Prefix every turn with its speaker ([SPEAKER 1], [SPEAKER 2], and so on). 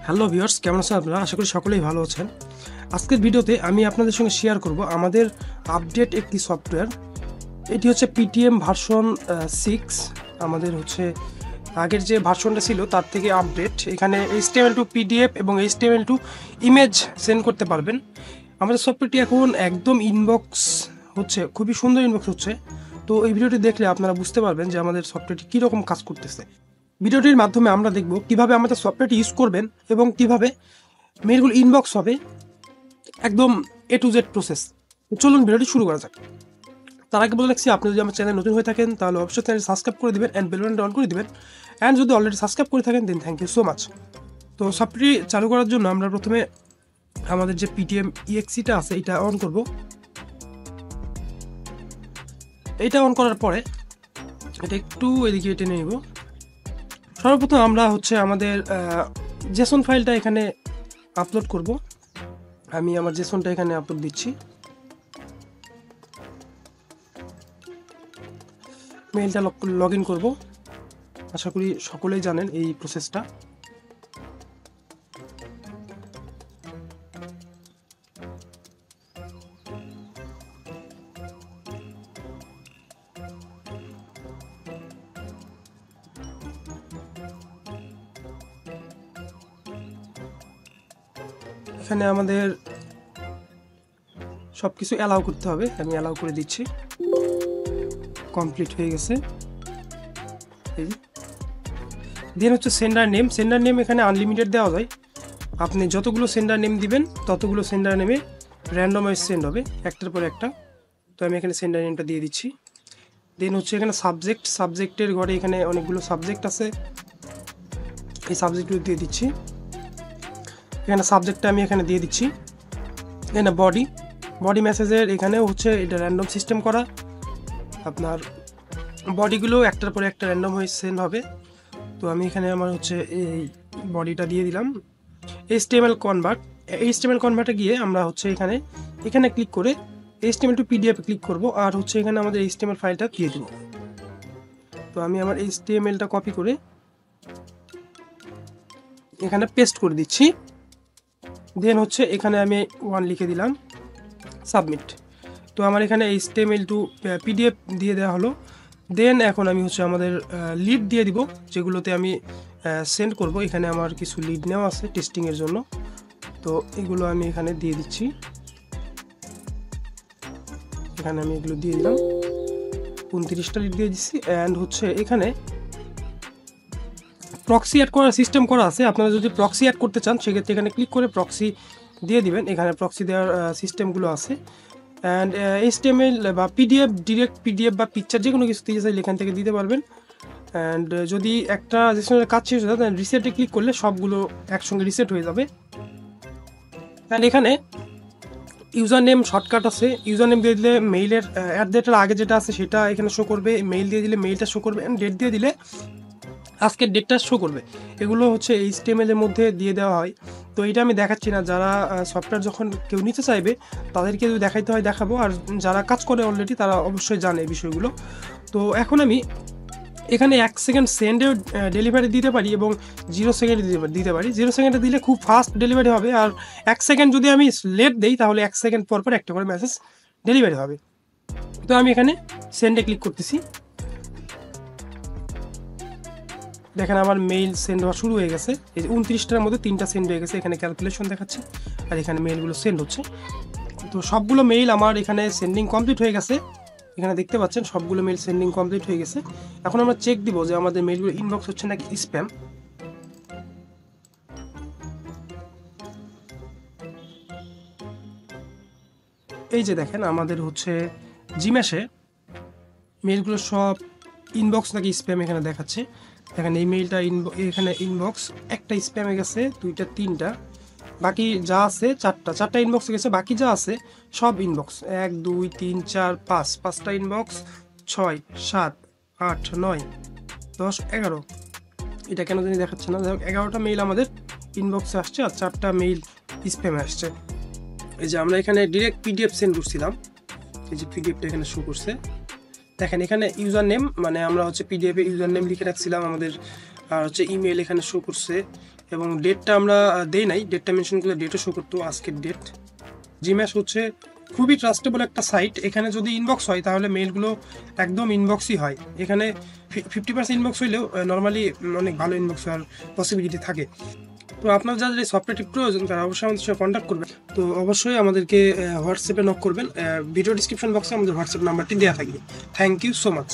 [SPEAKER 1] Hello viewers, কেমন আছেন আপনারা? আশা করি সকলেই ভালো আছেন। আজকের ভিডিওতে আমি আপনাদের সঙ্গে শেয়ার করব আমাদের আপডেট একটি সফটওয়্যার। এটি হচ্ছে পিটিএম ভার্সন 6। আমাদের হচ্ছে আগের যে ভার্সনটা ছিল তার থেকে আপডেট। এখানে HTML টু পিডিএফ এবং HTML টু ইমেজ সেন্ড করতে পারবেন। আমাদের সফটওয়্যারটি এখন একদম ইনবক্স হচ্ছে, খুবই সুন্দর ইনবক্স হচ্ছে। তো এই ভিডিওটি দেখলে আপনারা বুঝতে পারবেন যে আমাদের সফটওয়্যারটি কীরকম কাজ করতেছে। ভিডিওটির মাধ্যমে আমরা দেখব কিভাবে আমাদের সফটওয়্যারটি ইউজ করবেন এবং কিভাবে মেলগুলো ইনবক্স হবে, একদম A to Z প্রসেস। চলুন ভিডিওটি শুরু করা যাক। তার আগে বলে রাখছি, আপনি যদি আমার চ্যানেল নতুন হয়ে থাকেন তাহলে অবশ্যই চ্যানেল সাবস্ক্রাইব করে দিবেন অ্যান্ড বেল বাটনটা অন করে দিবেন। অ্যান্ড যদি অলরেডি সাবস্ক্রাইব করে থাকেন দেন থ্যাংক ইউ সো মাচ। তো সফটওয়্যারটি চালু করার জন্য আমরা প্রথমে আমাদের যে পিটিএম EXEটা আছে এটা অন করব। এটা অন করার পরে এটা একটু এদিকে টেনে নেব। সর্বপ্রথম আমরা হচ্ছে আমাদের জেসন ফাইলটা এখানে আপলোড করব। আমি আমার জেসনটা এখানে আপলোড দিচ্ছি। মেইলটা লগ ইন করবো। আশা করি সকলেই জানেন এই প্রসেসটা। এখানে আমাদের সব কিছু অ্যালাউ করতে হবে। আমি অ্যালাউ করে দিচ্ছি। কমপ্লিট হয়ে গেছে। দেন হচ্ছে সেন্ডার নেম। সেন্ডার নেম এখানে আনলিমিটেড দেওয়া যায়। আপনি যতগুলো সেন্ডার নেম দিবেন ততগুলো সেন্ডার নেমে র্যান্ডমাইজ সেন্ড হবে একটার পর একটা। তো আমি এখানে সেন্ডার নেমটা দিয়ে দিচ্ছি। দেন হচ্ছে এখানে সাবজেক্টের ঘরে এখানে অনেকগুলো সাবজেক্ট আছে, এই সাবজেক্টগুলো দিয়ে দিচ্ছি। এখানে সাবজেক্টটা আমি এখানে দিয়ে দিচ্ছি। এখানে বডি মেসেজের এখানে হচ্ছে এটা র্যান্ডম সিস্টেম করা। আপনার বডিগুলো একটার পরে একটা র্যান্ডম হয়ে সেন্ড হবে। তো আমি এখানে আমার হচ্ছে এই বডিটা দিয়ে দিলাম। HTML কনভার্টে গিয়ে আমরা হচ্ছে এখানে ক্লিক করে HTML টু PDF ক্লিক করব আর হচ্ছে এখানে আমাদের HTML ফাইলটা দিয়ে দেব। তো আমি আমার HTMLটা কপি করে এখানে পেস্ট করে দিচ্ছি। দেন হচ্ছে এখানে আমি 1 লিখে দিলাম, সাবমিট। তো আমার এখানে HTML টু PDF দিয়ে দেওয়া হলো। দেন এখন আমি হচ্ছে আমাদের লিড দিয়ে দিব, যেগুলোতে আমি সেন্ড করব। এখানে আমার কিছু লিড নেওয়া আছে টেস্টিংয়ের জন্য, তো এগুলো আমি এখানে দিয়ে দিচ্ছি। এখানে আমি এগুলো দিয়ে দিলাম, 29টা লিড দিয়ে দিচ্ছি। অ্যান্ড হচ্ছে এখানে প্রক্সি অ্যাড করার সিস্টেম করা আছে। আপনারা যদি প্রক্সি অ্যাড করতে চান সেক্ষেত্রে এখানে ক্লিক করে প্রক্সি দিয়ে দিবেন। এখানে প্রক্সি দেওয়ার সিস্টেমগুলো আছে। অ্যান্ড HTML বা ডিরেক্ট পিডিএফ বা পিকচার যে কোনো কিছু দিয়ে চাইলে এখান থেকে দিতে পারবেন। অ্যান্ড যদি একটা জেসনের কাজ শেষ হয়ে যায় তাহলে রিসেটে ক্লিক করলে সবগুলো একসঙ্গে রিসেট হয়ে যাবে। অ্যান্ড এখানে ইউজার নেম শর্টকাট আছে। ইউজার নেম দিয়ে দিলে মেইলের @এর আগে যেটা আছে সেটা এখানে শো করবে, মেইল দিয়ে দিলে মেইলটা শো করবে, অ্যান্ড ডেট দিয়ে দিলে আজকের ডেটটা শো করবে। এগুলো হচ্ছে HTML এর মধ্যে দিয়ে দেওয়া হয়। তো এটা আমি দেখাচ্ছি না, যারা সফটওয়্যার যখন কেউ নিতে চাইবে তাদেরকে যদি দেখাইতে হয় দেখাবো, আর যারা কাজ করে অলরেডি তারা অবশ্যই জানে এই বিষয়গুলো। তো এখন আমি এখানে 1 সেকেন্ড সেন্ডেও ডেলিভারি দিতে পারি এবং 0 সেকেন্ডে দিতে পারি। 0 সেকেন্ডে দিলে খুব ফাস্ট ডেলিভারি হবে, আর 1 সেকেন্ড যদি আমি লেট দিই তাহলে 1 সেকেন্ড পর পর একটা করে মেসেজ ডেলিভারি হবে। তো আমি এখানে সেন্ডে ক্লিক করতেছি। দেখেন আমার মেইল সেন্ড হওয়া শুরু হয়ে গেছে। এই 29টার মধ্যে 3টা সেন্ড হয়ে গেছে, এখানে ক্যালকুলেশন দেখাচ্ছে আর এখানে মেইলগুলো সেন্ড হচ্ছে। তো সবগুলো মেইল আমার এখানে সেন্ডিং কমপ্লিট হয়ে গেছে। এখানে দেখতে পাচ্ছেন সবগুলো মেইল সেন্ডিং কমপ্লিট হয়ে গেছে। এখন আমরা চেক দিব যে আমাদের মেইলগুলো ইনবক্স হচ্ছে নাকি স্প্যাম। এই যে দেখেন আমাদের হচ্ছে জিমেশে মেইলগুলো সব ইনবক্স নাকি স্প্যাম এখানে দেখাচ্ছে। দেখেন এই মেইলটা এখানে ইনবক্স, একটা স্প্যামে গেছে, 2টা 3টা, বাকি যা আছে 4টা ইনবক্সে গেছে, বাকি যা আছে সব ইনবক্স। 1 2 3 4 5 5টা ইনবক্স, 6 7 8 9 10 11। এটা কেন জানি দেখাচ্ছে না। 11টা মেইল আমাদের ইনবক্সে আসছে আর 4টা মেইল স্প্যামে আসছে। এই যে আমরা এখানে ডিরেক্ট PDF সেন্ড করছিলাম, এই যে PDFটা এখানে শো করছে। দেখেন এখানে ইউজার নেম, মানে আমরা হচ্ছে PDF এ ইউজার নেম লিখে রাখছিলাম আমাদের, আর হচ্ছে ইমেল এখানে শো করছে, এবং ডেটটা আমরা দেই নাই, ডেটটা মেনশন করলে ডেটও শো করতো, আজকের ডেট। জিম্যাশ হচ্ছে খুবই ট্রাস্টেবল একটা সাইট। এখানে যদি ইনবক্স হয় তাহলে মেইলগুলো একদম ইনবক্সই হয়। এখানে 50% ইনবক্স হইলেও নর্মালি অনেক ভালো ইনবক্স হওয়ার পসিবিলিটি থাকে। তো আপনার যাদের এই সফটওয়্যারটি প্রয়োজন তারা অবশ্যই আমাদের সাথে কন্ট্যাক্ট করবেন। তো অবশ্যই আমাদেরকে হোয়াটসঅ্যাপে নক করবেন। ভিডিও ডিসক্রিপশন বক্সে আমাদের হোয়াটসঅ্যাপ নাম্বারটি দেওয়া থাকবে। Thank you so much.